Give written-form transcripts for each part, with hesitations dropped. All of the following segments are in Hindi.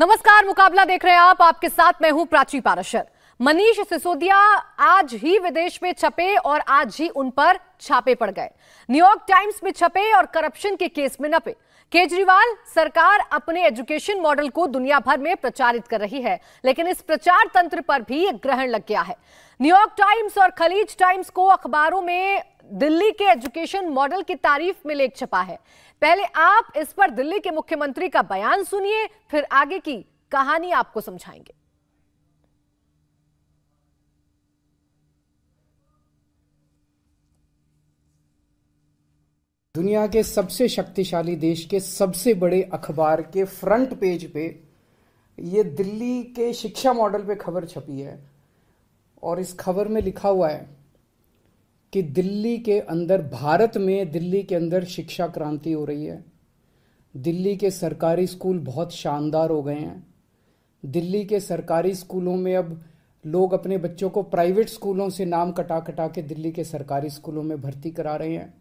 नमस्कार, मुकाबला देख रहे हैं आप। आपके साथ मैं हूं प्राची पाराशर। मनीष सिसोदिया आज ही विदेश में छपे और आज ही उन पर छापे पड़ गए। न्यूयॉर्क टाइम्स में छपे और करप्शन के केस में नपे। केजरीवाल सरकार अपने एजुकेशन मॉडल को दुनिया भर में प्रचारित कर रही है, लेकिन इस प्रचार तंत्र पर भी एक ग्रहण लग गया है। न्यूयॉर्क टाइम्स और खलीज टाइम्स को अखबारों में दिल्ली के एजुकेशन मॉडल की तारीफ में लेख छपा है। पहले आप इस पर दिल्ली के मुख्यमंत्री का बयान सुनिए, फिर आगे की कहानी आपको समझाएंगे। दुनिया के सबसे शक्तिशाली देश के सबसे बड़े अखबार के फ्रंट पेज पे ये दिल्ली के शिक्षा मॉडल पे खबर छपी है और इस खबर में लिखा हुआ है कि दिल्ली के अंदर, भारत में दिल्ली के अंदर शिक्षा क्रांति हो रही है। दिल्ली के सरकारी स्कूल बहुत शानदार हो गए हैं। दिल्ली के सरकारी स्कूलों में अब लोग अपने बच्चों को प्राइवेट स्कूलों से नाम कटा कटा के दिल्ली के सरकारी स्कूलों में भर्ती करा रहे हैं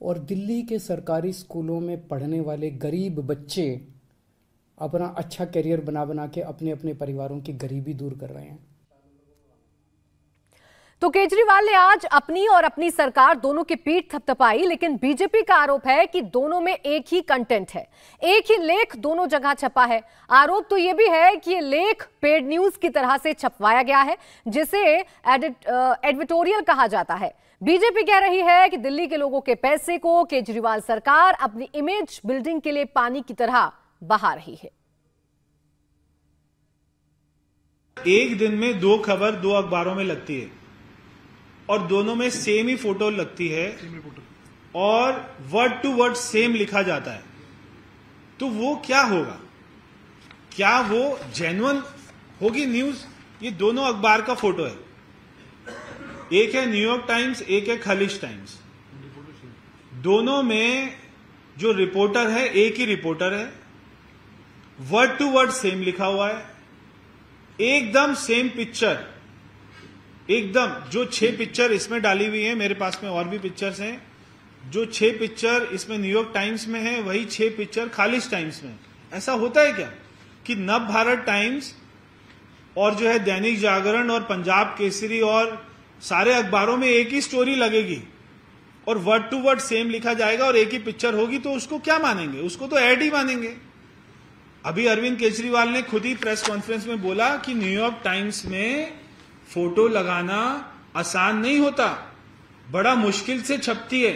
और दिल्ली के सरकारी स्कूलों में पढ़ने वाले गरीब बच्चे अपना अच्छा करियर बना बना के अपने अपने परिवारों की गरीबी दूर कर रहे हैं। तो केजरीवाल ने आज अपनी और अपनी सरकार दोनों की पीठ थपथपाई, लेकिन बीजेपी का आरोप है कि दोनों में एक ही कंटेंट है, एक ही लेख दोनों जगह छपा है। आरोप तो यह भी है कि ये लेख पेड न्यूज की तरह से छपवाया गया है, जिसे एडिटोरियल कहा जाता है। बीजेपी कह रही है कि दिल्ली के लोगों के पैसे को केजरीवाल सरकार अपनी इमेज बिल्डिंग के लिए पानी की तरह बहा रही है। एक दिन में दो खबर दो अखबारों में लगती है और दोनों में सेम ही फोटो लगती है और वर्ड टू वर्ड सेम लिखा जाता है, तो वो क्या होगा? क्या वो जेन्युइन होगी न्यूज? ये दोनों अखबार का फोटो है, एक है न्यूयॉर्क टाइम्स, एक है खलीज टाइम्स। दोनों में जो रिपोर्टर है एक ही रिपोर्टर है, वर्ड टू वर्ड सेम लिखा हुआ है, एकदम सेम पिक्चर, एकदम। जो 6 पिक्चर इसमें डाली हुई है, मेरे पास में और भी पिक्चर्स हैं, जो 6 पिक्चर इसमें न्यूयॉर्क टाइम्स में है वही 6 पिक्चर खालिज टाइम्स में। ऐसा होता है क्या कि नव भारत टाइम्स और जो है दैनिक जागरण और पंजाब केसरी और सारे अखबारों में एक ही स्टोरी लगेगी और वर्ड टू वर्ड सेम लिखा जाएगा और एक ही पिक्चर होगी, तो उसको क्या मानेंगे? उसको तो ऐड ही मानेंगे। अभी अरविंद केजरीवाल ने खुद ही प्रेस कॉन्फ्रेंस में बोला कि न्यूयॉर्क टाइम्स में फोटो लगाना आसान नहीं होता, बड़ा मुश्किल से छपती है।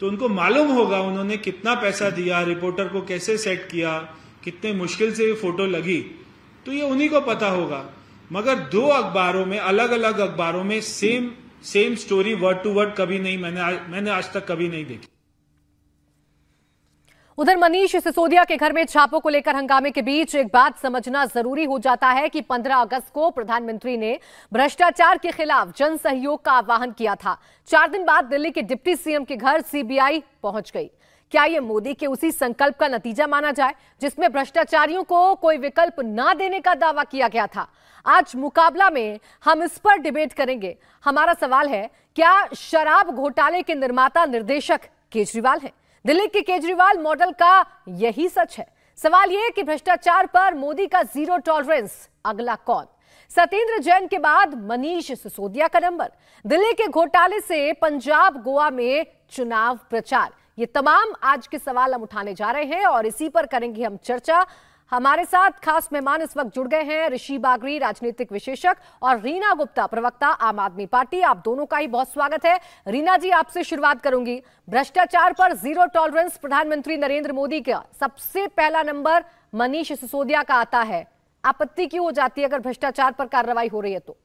तो उनको मालूम होगा उन्होंने कितना पैसा दिया, रिपोर्टर को कैसे सेट किया, कितने मुश्किल से ये फोटो लगी, तो ये उन्हीं को पता होगा। मगर दो अखबारों में, अलग अलग अखबारों में same story word to word कभी नहीं, मैंने आज तक कभी नहीं देखी। उधर मनीष सिसोदिया के घर में छापों को लेकर हंगामे के बीच एक बात समझना जरूरी हो जाता है कि 15 अगस्त को प्रधानमंत्री ने भ्रष्टाचार के खिलाफ जन सहयोग का आह्वान किया था। 4 दिन बाद दिल्ली के डिप्टी सीएम के घर सीबीआई पहुंच गई। क्या यह मोदी के उसी संकल्प का नतीजा माना जाए जिसमें भ्रष्टाचारियों को कोई विकल्प न देने का दावा किया गया था? आज मुकाबला में हम इस पर डिबेट करेंगे। हमारा सवाल है, क्या शराब घोटाले के निर्माता निर्देशक केजरीवाल हैं? दिल्ली के केजरीवाल मॉडल का यही सच है? सवाल यह कि भ्रष्टाचार पर मोदी का जीरो टॉलरेंस अगला कौन? सत्येंद्र जैन के बाद मनीष सिसोदिया का नंबर। दिल्ली के घोटाले से पंजाब गोवा में चुनाव प्रचार, ये तमाम आज के सवाल हम उठाने जा रहे हैं और इसी पर करेंगे हम चर्चा। हमारे साथ खास मेहमान इस वक्त जुड़ गए हैं, ऋषि बागरी राजनीतिक विशेषज्ञ और रीना गुप्ता प्रवक्ता आम आदमी पार्टी। आप दोनों का ही बहुत स्वागत है। रीना जी, आपसे शुरुआत करूंगी। भ्रष्टाचार पर जीरो टॉलरेंस प्रधानमंत्री नरेंद्र मोदी का सबसे पहला नंबर मनीष सिसोदिया का आता है। आपत्ति क्यों हो जाती है अगर भ्रष्टाचार पर कार्रवाई हो रही है तो?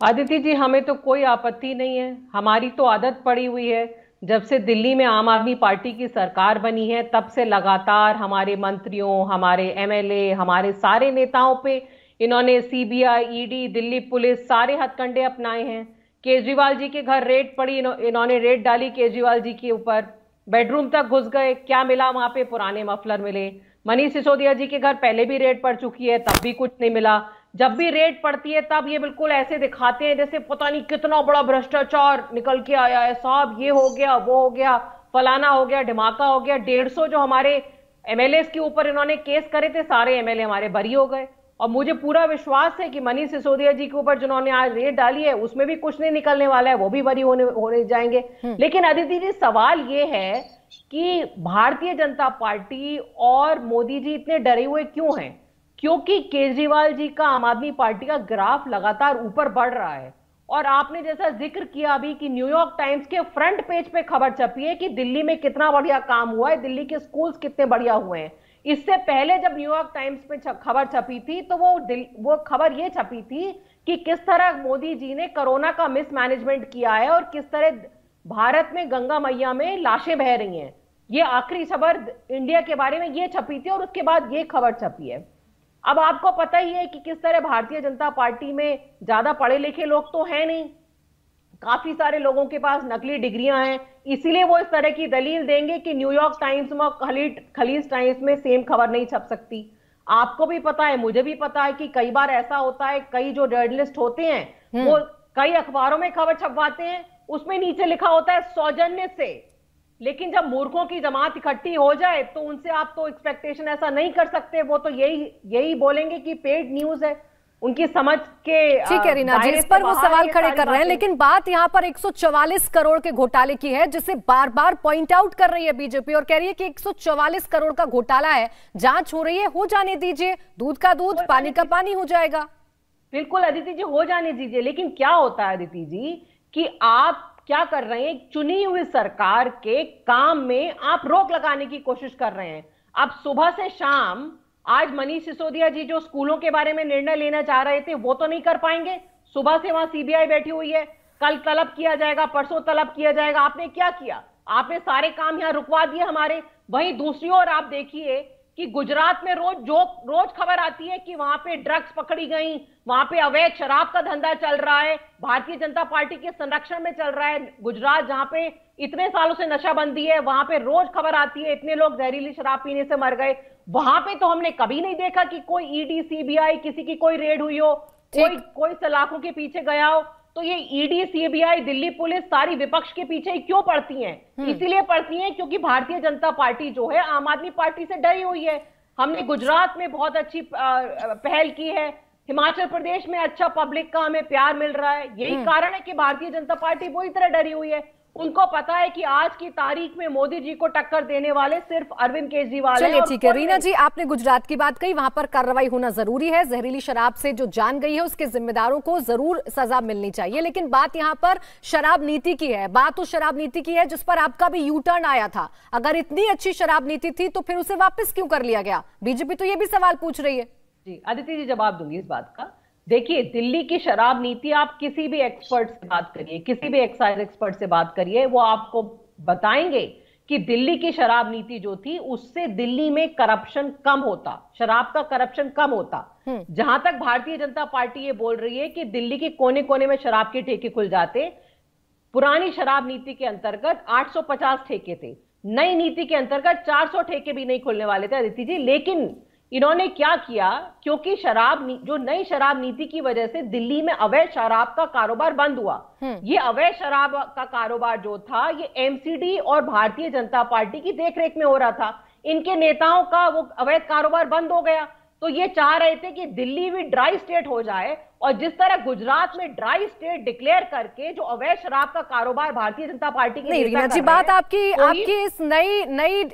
आदित्य जी, हमें तो कोई आपत्ति नहीं है। हमारी तो आदत पड़ी हुई है, जब से दिल्ली में आम आदमी पार्टी की सरकार बनी है तब से लगातार हमारे मंत्रियों, हमारे एमएलए, हमारे सारे नेताओं पे इन्होंने सीबीआई, ईडी, दिल्ली पुलिस सारे हथकंडे अपनाए हैं। केजरीवाल जी के घर रेड पड़ी, इन्होंने रेड डाली केजरीवाल जी के ऊपर, बेडरूम तक घुस गए। क्या मिला वहां पे? पुराने मफलर मिले। मनीष सिसोदिया जी के घर पहले भी रेड पड़ चुकी है, तब भी कुछ नहीं मिला। जब भी रेड पड़ती है तब ये बिल्कुल ऐसे दिखाते हैं जैसे पता नहीं कितना बड़ा भ्रष्टाचार निकल के आया है साहब, ये हो गया, वो हो गया, फलाना हो गया, ढिमाका हो गया। 150 जो हमारे एमएलए के ऊपर इन्होंने केस करे थे, सारे एमएलए हमारे बरी हो गए। और मुझे पूरा विश्वास है कि मनीष सिसोदिया जी के ऊपर जिन्होंने आज रेड डाली है उसमें भी कुछ नहीं निकलने वाला है, वो भी बरी होने जाएंगे। लेकिन अदिति जी, सवाल ये है कि भारतीय जनता पार्टी और मोदी जी इतने डरे हुए क्यों हैं? क्योंकि केजरीवाल जी का आम आदमी पार्टी का ग्राफ लगातार ऊपर बढ़ रहा है। और आपने जैसा जिक्र किया अभी कि न्यूयॉर्क टाइम्स के फ्रंट पेज पे खबर छपी है कि दिल्ली में कितना बढ़िया काम हुआ है, दिल्ली के स्कूल्स कितने बढ़िया हुए हैं। इससे पहले जब न्यूयॉर्क टाइम्स पे खबर छपी थी तो वो खबर ये छपी थी कि किस तरह मोदी जी ने कोरोना का मिसमैनेजमेंट किया है और किस तरह भारत में गंगा मैया में लाशें बह रही हैं। ये आखिरी खबर इंडिया के बारे में ये छपी थी और उसके बाद ये खबर छपी है। अब आपको पता ही है कि किस तरह भारतीय जनता पार्टी में ज्यादा पढ़े लिखे लोग तो हैं नहीं, काफी सारे लोगों के पास नकली डिग्रियां हैं, इसीलिए वो इस तरह की दलील देंगे कि न्यूयॉर्क टाइम्स में और खलीज टाइम्स में सेम खबर नहीं छप सकती। आपको भी पता है, मुझे भी पता है कि कई बार ऐसा होता है, कई जो जर्नलिस्ट होते हैं वो कई अखबारों में खबर छपवाते हैं, उसमें नीचे लिखा होता है सौजन्य से, लेकिन जब मूर्खों की जमात इकट्ठी हो जाए तो उनसे आप तो एक्सपेक्टेशन ऐसा नहीं कर सकते। वो तो यही बोलेंगे कि पेड न्यूज है, उनकी समझ के। ठीक है रीना जी, इस पर वो सवाल खड़े कर रहे हैं, लेकिन बात यहाँ पर 144 करोड़ के घोटाले की है, जिसे बार बार पॉइंट आउट कर रही है बीजेपी और कह रही है कि 144 करोड़ का घोटाला है, जांच हो रही है, हो जाने दीजिए, दूध का दूध पानी का पानी हो जाएगा। बिल्कुल अदिति जी, हो जाने दीजिए। लेकिन क्या होता है अदिति जी कि आप क्या कर रहे हैं, चुनी हुई सरकार के काम में आप रोक लगाने की कोशिश कर रहे हैं। अब सुबह से शाम आज मनीष सिसोदिया जी जो स्कूलों के बारे में निर्णय लेना चाह रहे थे वो तो नहीं कर पाएंगे। सुबह से वहां सीबीआई बैठी हुई है, कल तलब किया जाएगा, परसों तलब किया जाएगा। आपने क्या किया? आपने सारे काम यहां रुकवा दिए हमारे। वहीं दूसरी ओर आप देखिए कि गुजरात में रोज खबर आती है कि वहां पे ड्रग्स पकड़ी गई, वहां पे अवैध शराब का धंधा चल रहा है, भारतीय जनता पार्टी के संरक्षण में चल रहा है। गुजरात जहां पे इतने सालों से नशाबंदी है, वहां पे रोज खबर आती है इतने लोग जहरीली शराब पीने से मर गए। वहां पे तो हमने कभी नहीं देखा कि कोई ईडी सीबीआई किसी की कोई रेड हुई हो, कोई सलाखों के पीछे गया हो। तो ये ईडी सीबीआई दिल्ली पुलिस सारी विपक्ष के पीछे क्यों पड़ती हैं? इसीलिए पड़ती हैं क्योंकि भारतीय जनता पार्टी जो है आम आदमी पार्टी से डरी हुई है। हमने गुजरात में बहुत अच्छी पहल की है, हिमाचल प्रदेश में अच्छा पब्लिक का हमें प्यार मिल रहा है। यही कारण है कि भारतीय जनता पार्टी पूरी तरह डरी हुई है। उनको पता है कि आज की तारीख में मोदी जी को टक्कर देने वाले सिर्फ अरविंद केजरीवाल हैं। चलिए ठीक है रीना जी, आपने गुजरात की बात कही, वहां पर कार्रवाई होना जरूरी है। जहरीली शराब से जो जान गई है उसके जिम्मेदारों को जरूर सजा मिलनी चाहिए। लेकिन बात यहाँ पर शराब नीति की है, बात तो शराब नीति की है जिस पर आपका भी यू टर्न आया था। अगर इतनी अच्छी शराब नीति थी तो फिर उसे वापस क्यों कर लिया गया? बीजेपी तो ये भी सवाल पूछ रही है। जी आदित्य जी, जवाब दूंगी इस बात का। देखिए, दिल्ली की शराब नीति आप किसी भी एक्सपर्ट से बात करिए, किसी भी एक्साइज एक्सपर्ट से बात करिए, वो आपको बताएंगे कि दिल्ली की शराब नीति जो थी उससे दिल्ली में करप्शन कम होता, शराब का करप्शन कम होता। जहां तक भारतीय जनता पार्टी ये बोल रही है कि दिल्ली के कोने कोने में शराब के ठेके खुल जाते, पुरानी शराब नीति के अंतर्गत 850 ठेके थे, नई नीति के अंतर्गत 400 ठेके भी नहीं खुलने वाले थे आदित्य जी। लेकिन इन्होंने क्या किया, क्योंकि जो नई शराब नीति की वजह से दिल्ली में अवैध शराब का कारोबार बंद हुआ। ये अवैध शराब का कारोबार जो था ये एमसीडी और भारतीय जनता पार्टी की देखरेख में हो रहा था। इनके नेताओं का वो अवैध कारोबार बंद हो गया। तो ये चाह रहे थे कि दिल्ली भी ड्राई स्टेट हो जाए, और जिस तरह गुजरात में ड्राई स्टेट डिक्लेयर करके जो अवैध शराब का कारोबार भारतीय जनता पार्टी की नहीं रीना जी, बात आपकी इस नई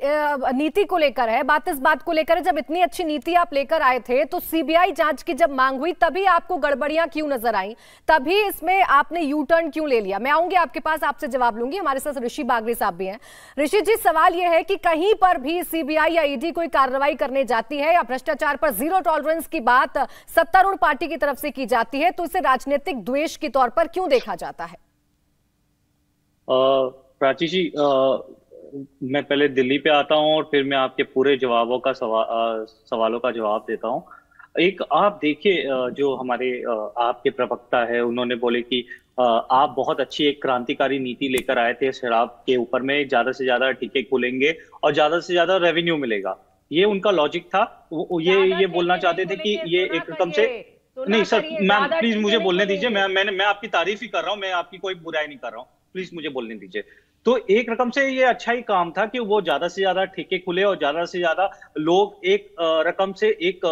नीति को लेकर है, बात इस बात को लेकर है। जब इतनी अच्छी नीति आप लेकर आए थे तो सीबीआई जांच की जब मांग हुई तभी आपको गड़बड़ियां क्यों नजर आई? तभी इसमें आपने यू टर्न क्यों ले लिया? मैं आऊंगी आपके पास, आपसे जवाब लूंगी। हमारे साथ ऋषि बागरी साहब भी हैं। ऋषि जी, सवाल यह है कि कहीं पर भी सीबीआई या ईडी कोई कार्रवाई करने जाती है या भ्रष्टाचार पर जीरो टॉलरेंस की बात सत्तारूढ़ पार्टी की तरफ से की जाती है तो इसे राजनीतिक द्वेष के तौर पर क्यों देखा जाता है? प्राची जी, मैं पहले दिल्ली पे आता हूं और फिर मैं आपके पूरे जवाबों का सवालों का जवाब देता हूं। एक आप देखिए, जो हमारे आपके प्रवक्ता है उन्होंने बोले कि आप बहुत अच्छी एक क्रांतिकारी नीति लेकर आए थे शराब के ऊपर में, ज्यादा से ज्यादा ठेके खुलेंगे और ज्यादा से ज्यादा रेवेन्यू मिलेगा। ये उनका लॉजिक था। ये बोलना चाहते थे कि ये एक रकम से नहीं। सर मैम प्लीज मुझे बोलने दीजिए, मैं आपकी तारीफ ही कर रहा हूँ, मैं आपकी कोई बुराई नहीं कर रहा हूँ, प्लीज मुझे बोलने दीजिए। तो एक रकम से ये अच्छा ही काम था कि वो ज्यादा से ज्यादा ठेके खुले और ज्यादा से ज्यादा लोग एक रकम से एक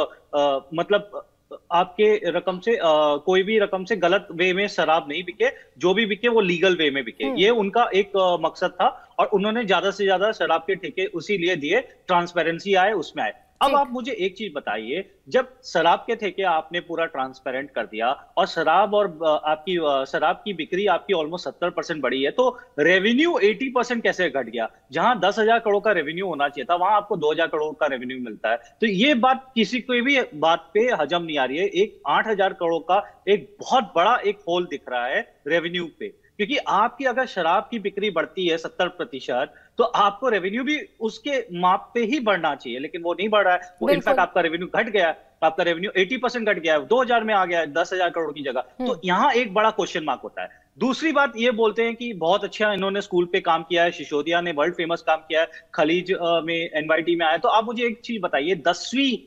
मतलब आपके रकम से कोई भी रकम से गलत वे में शराब नहीं बिके, जो भी बिके वो लीगल वे में बिके, ये उनका एक मकसद था। और उन्होंने ज्यादा से ज्यादा शराब के ठेके उसी लिए दिए, ट्रांसपेरेंसी आए, उसमें आए। अब आप मुझे एक चीज बताइए, जब शराब के ठेके आपने पूरा ट्रांसपेरेंट कर दिया और शराब और आपकी शराब की बिक्री आपकी ऑलमोस्ट 70% बढ़ी है, तो रेवेन्यू 80% कैसे घट गया? जहां 10,000 करोड़ का रेवेन्यू होना चाहिए था, वहां आपको 2,000 करोड़ का रेवेन्यू मिलता है। तो ये बात किसी कोई भी बात पे हजम नहीं आ रही है। एक 8,000 करोड़ का एक बहुत बड़ा एक होल दिख रहा है रेवेन्यू पे, क्योंकि आपकी अगर शराब की बिक्री बढ़ती है 70%, तो आपको रेवेन्यू भी उसके माप पे ही बढ़ना चाहिए, लेकिन वो नहीं बढ़ रहा है। वो इनफैक्ट आपका रेवेन्यू घट गया है, आपका रेवेन्यू 80% घट गया है, 2,000 में आ गया है 10,000 करोड़ की जगह। तो यहाँ एक बड़ा क्वेश्चन मार्क होता है। दूसरी बात ये बोलते हैं कि बहुत अच्छा इन्होंने स्कूल पे काम किया है, सिसोदिया ने वर्ल्ड फेमस काम किया है, खलीज में एनवाईटी में आया। तो आप मुझे एक चीज बताइए, 10वीं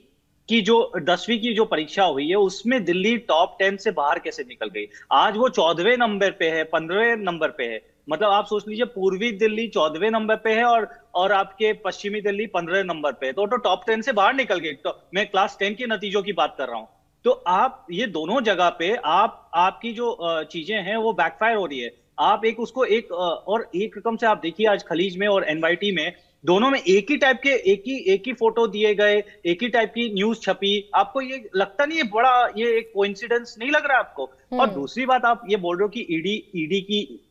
की जो परीक्षा हुई है उसमें दिल्ली टॉप 10 से बाहर कैसे निकल गई? आज वो 14वें नंबर पे है, 15वें नंबर पे है। मतलब आप सोच लीजिए, पूर्वी दिल्ली 14वें नंबर पे है और आपके पश्चिमी दिल्ली 15वें नंबर पे है। तो टॉप 10 से बाहर निकल गई। तो मैं क्लास 10 के नतीजों की बात कर रहा हूं। तो आप ये दोनों जगह पे आपकी जो चीजें हैं वो बैकफायर हो रही है। आप एक उसको एक और एक रकम से आप देखिए, आज खलीज में और एनवाईटी में दोनों में एक ही टाइप के एक ही फोटो दिए गए, एक ही टाइप की न्यूज छपी। आपको ये लगता नहीं है बड़ा ये एक कोइंसिडेंस नहीं लग रहा आपको? और दूसरी बात, आप ये बोल रहे हो कि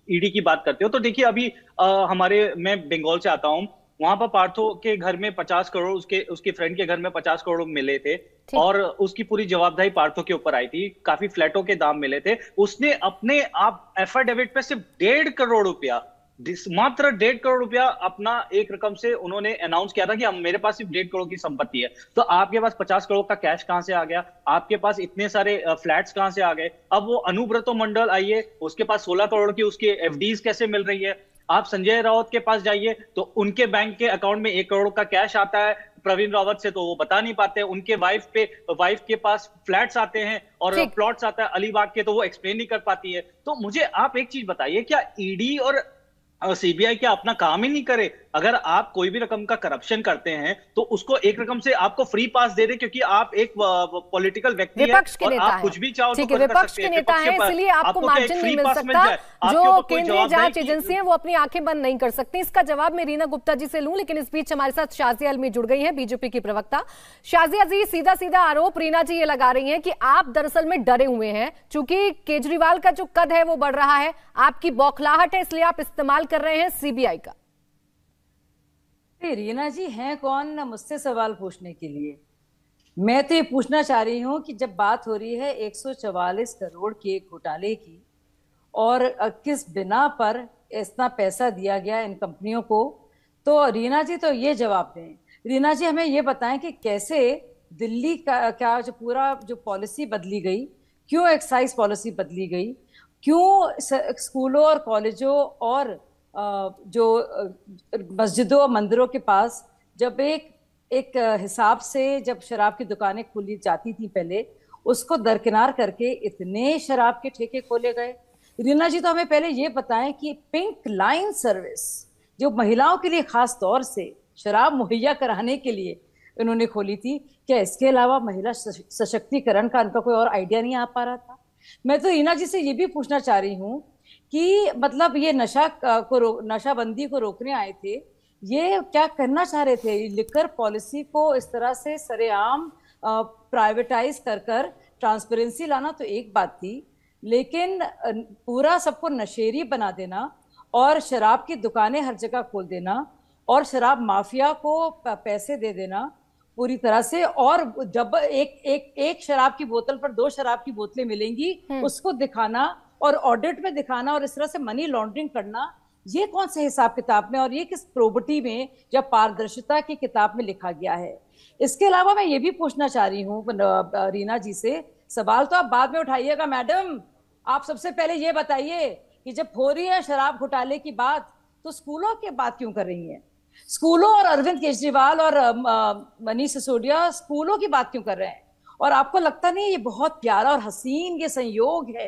ईडी की बात करते हो, तो देखिए अभी मैं बंगाल से आता हूं, वहां पर पार्थो के घर में 50 करोड़ उसके फ्रेंड के घर में 50 करोड़ मिले थे और उसकी पूरी जवाबदारी पार्थो के ऊपर आई थी। काफी फ्लैटों के दाम मिले थे। उसने अपने आप एफिडेविट पे सिर्फ 1.5 करोड़ रुपया, मात्र 1.5 करोड़ रुपया अपना एक रकम से उन्होंने अनाउंस किया था कि मेरे पास सिर्फ 1.5 करोड़ की संपत्ति है। तो आपके पास 50 करोड़ का कैश कहां से आ गया? आपके पास इतने सारे फ्लैट्स कहां से आ गए? अब वो अनुब्रतो मंडल आइए, उसके पास 16 करोड़ की उसकी एफडीज कैसे मिल रही है? आप संजय राउत के पास जाइए तो उनके बैंक के अकाउंट में 1 करोड़ का कैश आता है। प्रवीण रावत से तो वो बता नहीं पाते। उनके वाइफ के पास फ्लैट्स आते हैं और प्लॉट्स आता है अलीबाग के, तो वो एक्सप्लेन नहीं कर पाती है। तो मुझे आप एक चीज बताइए, क्या ईडी और सीबीआई क्या अपना काम ही नहीं करे? अगर आप कोई भी रकम का करप्शन करते हैं तो उसको एक रकम से आपको फ्री पास दे दे, क्योंकि आप एक पॉलिटिकल व्यक्ति हैं और आप कुछ भी चाहो तो कर विपक्ष सकते के हैं। नेता हैं, इसलिए आपको मार्जिन नहीं मिल सकता। जो केंद्रीय जांच एजेंसी है वो अपनी आंखें बंद नहीं कर सकती। इसका जवाब मैं रीना गुप्ता जी से लूं, लेकिन इस बीच हमारे साथ शाजिया अलमी जुड़ गई है, बीजेपी की प्रवक्ता। शाजिया जी, सीधा सीधा आरोप रीना जी ये लगा रही हैं कि आप दरअसल में डरे हुए हैं, चूंकि केजरीवाल का जो कद है वो बढ़ रहा है, आपकी बौखलाहट है, इसलिए आप इस्तेमाल कर रहे हैं सीबीआई का। रीना जी हैं कौन मुझसे सवाल पूछने के लिए? मैं तो ये पूछना चाह रही हूँ कि जब बात हो रही है 144 करोड़ के घोटाले की और किस बिना पर इतना पैसा दिया गया इन कंपनियों को, तो रीना जी तो ये जवाब दें। रीना जी हमें ये बताएं कि कैसे दिल्ली का जो पूरा जो पॉलिसी बदली गई, क्यों एक्साइज पॉलिसी बदली गई, क्यों स्कूलों और कॉलेजों और जो मस्जिदों और मंदिरों के पास जब एक हिसाब से जब शराब की दुकानें खुली जाती थी पहले, उसको दरकिनार करके इतने शराब के ठेके खोले गए। रीना जी तो हमें पहले ये बताएं कि पिंक लाइन सर्विस जो महिलाओं के लिए खास तौर से शराब मुहैया कराने के लिए उन्होंने खोली थी, क्या इसके अलावा महिला सशक्तिकरण का उनका कोई और आइडिया नहीं आ पा रहा था? मैं तो रीना जी से ये भी पूछना चाह रही हूँ कि मतलब ये नशाबंदी को रोकने आए थे, ये क्या करना चाह रहे थे? लिकर पॉलिसी को इस तरह से सरेआम प्राइवेटाइज कर ट्रांसपेरेंसी लाना तो एक बात थी, लेकिन पूरा सबको नशेरी बना देना और शराब की दुकानें हर जगह खोल देना और शराब माफिया को पैसे दे देना पूरी तरह से, और जब एक शराब की बोतल पर 2 शराब की बोतलें मिलेंगी उसको दिखाना और ऑडिट में दिखाना और इस तरह से मनी लॉन्ड्रिंग करना, ये कौन से हिसाब किताब में और ये किस प्रोबिटी में या पारदर्शिता की किताब में लिखा गया है? इसके अलावा मैं ये भी पूछना चाह रही हूँ रीना जी से, सवाल तो आप बाद में उठाइएगा मैडम, आप सबसे पहले ये बताइए कि जब हो रही है शराब घोटाले की बात तो स्कूलों की बात क्यों कर रही है? स्कूलों और अरविंद केजरीवाल और मनीष सिसोदिया स्कूलों की बात क्यों कर रहे हैं? और आपको लगता नहीं ये बहुत प्यारा और हसीन ये संयोग है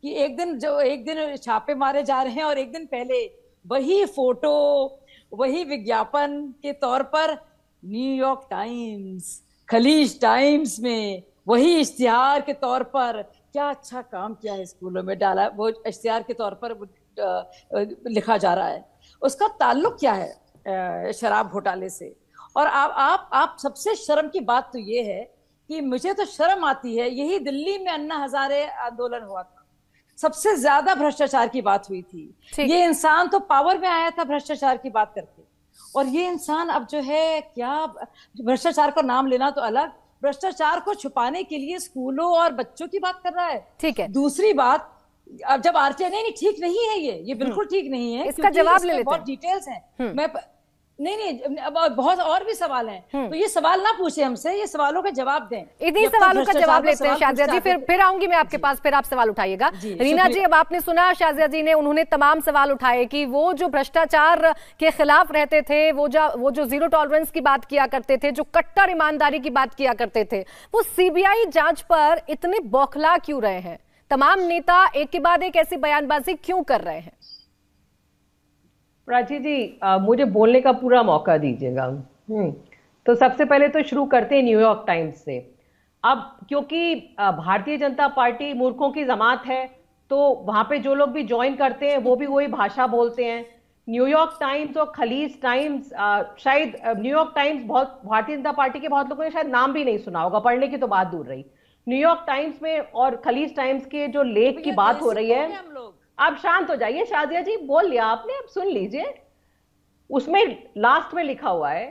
कि एक दिन छापे मारे जा रहे हैं और एक दिन पहले वही फोटो, वही विज्ञापन के तौर पर न्यूयॉर्क टाइम्स, खलीज टाइम्स में वही इश्तिहार के तौर पर क्या अच्छा काम किया है स्कूलों में डाला, वो इश्तिहार के तौर पर लिखा जा रहा है। उसका ताल्लुक क्या है शराब घोटाले से? और आप सबसे शर्म की बात तो ये है कि मुझे तो शर्म आती है, यही दिल्ली में अन्ना हजारे आंदोलन हुआ था, सबसे ज्यादा भ्रष्टाचार की बात हुई थी। ये इंसान तो पावर में आया था भ्रष्टाचार की बात करके, और ये इंसान अब जो है क्या भ्रष्टाचार का नाम लेना तो अलग, भ्रष्टाचार को छुपाने के लिए स्कूलों और बच्चों की बात कर रहा है। ठीक है। दूसरी बात, अब जब आरटीआई नहीं ठीक नहीं है, ये बिल्कुल ठीक नहीं है। इसका जवाब ले लेते हैं। बहुत डिटेल्स हैं। मैं नहीं अब बहुत और भी सवाल हैं, तो ये सवाल ना पूछे हमसे, ये सवालों का जवाब दें। इन्हीं सवालों का जवाब लेते हैं शाजिया जी, फिर आऊंगी मैं आपके पास, फिर आप सवाल उठाइएगा। रीना जी, अब आपने सुना शाजिया जी ने, उन्होंने तमाम सवाल उठाए कि वो जो भ्रष्टाचार के खिलाफ रहते थे, वो जो जीरो टॉलरेंस की बात किया करते थे, जो कट्टर ईमानदारी की बात किया करते थे, वो सीबीआई जांच पर इतने बौखला क्यों रहे हैं? तमाम नेता एक के बाद एक ऐसी बयानबाजी क्यों कर रहे हैं? प्राची जी, मुझे बोलने का पूरा मौका दीजिएगा। तो सबसे पहले तो शुरू करते हैं न्यूयॉर्क टाइम्स से। अब क्योंकि भारतीय जनता पार्टी मूर्खों की जमात है, तो वहां पे जो लोग भी ज्वाइन करते हैं वो भी वही भाषा बोलते हैं। न्यूयॉर्क टाइम्स और खलीज टाइम्स, शायद न्यूयॉर्क टाइम्स बहुत भारतीय जनता पार्टी के बहुत लोगों ने शायद नाम भी नहीं सुना होगा, पढ़ने की तो बात दूर रही। न्यूयॉर्क टाइम्स में और खलीज टाइम्स के जो लेख की बात हो रही है, आप शांत हो जाइए शाजिया जी, बोल लिया आपने, अब सुन लीजिए। उसमें लास्ट में लिखा हुआ है,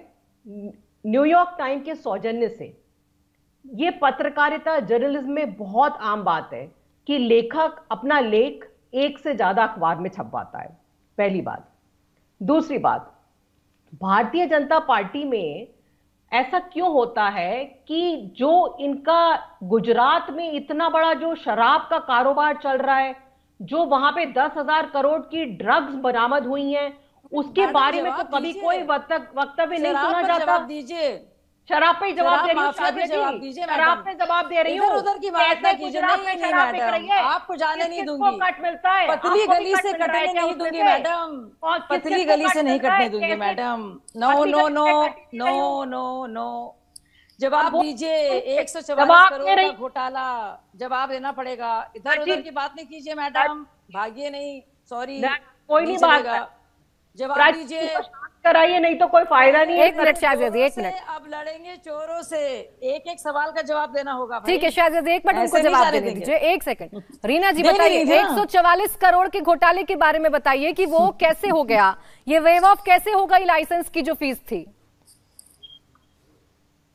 न्यूयॉर्क टाइम्स के सौजन्य से। यह पत्रकारिता जर्नलिज्म में बहुत आम बात है कि लेखक अपना लेख एक से ज्यादा अखबार में छपवाता है, पहली बात। दूसरी बात, भारतीय जनता पार्टी में ऐसा क्यों होता है कि जो इनका गुजरात में इतना बड़ा जो शराब का कारोबार चल रहा है, जो वहां पे 10,000 करोड़ की ड्रग्स बरामद हुई हैं, उसके बारे में तो कभी कोई वक्तव्य नहीं सुना जाता। दीजिए, शराब पे जवाब दे रही हूँ, शराब पे जवाब दे रही हूँ। उधर की बात ना कीजिए, नहीं, आपको जाने नहीं दूंगी। कट मिलता है, पतली गली से कटने नहीं दूंगी मैडम, पतली गली से नहीं कटने दूंगी madam. No no no no no no, जवाब दीजिए। 144 करोड़ का घोटाला, जवाब देना पड़ेगा। इधर उधर की बात नहीं कीजिए मैडम, भागिए नहीं, सॉरी, कोई नहीं बात, जवाब दीजिए, कराइए, नहीं तो कोई फायदा नहीं है। एक मिनट शाजिया जी, एक मिनट, अब लड़ेंगे चोरों से, एक एक सवाल का जवाब देना होगा। ठीक है शाजिया जी, एक मिनट उनको जवाब देने दीजिए, एक सेकंड। रीना जी बताइए, 144 करोड़ के घोटाले के बारे में बताइए कि वो कैसे हो गया, ये वेव ऑफ कैसे हो गई लाइसेंस की जो फीस थी?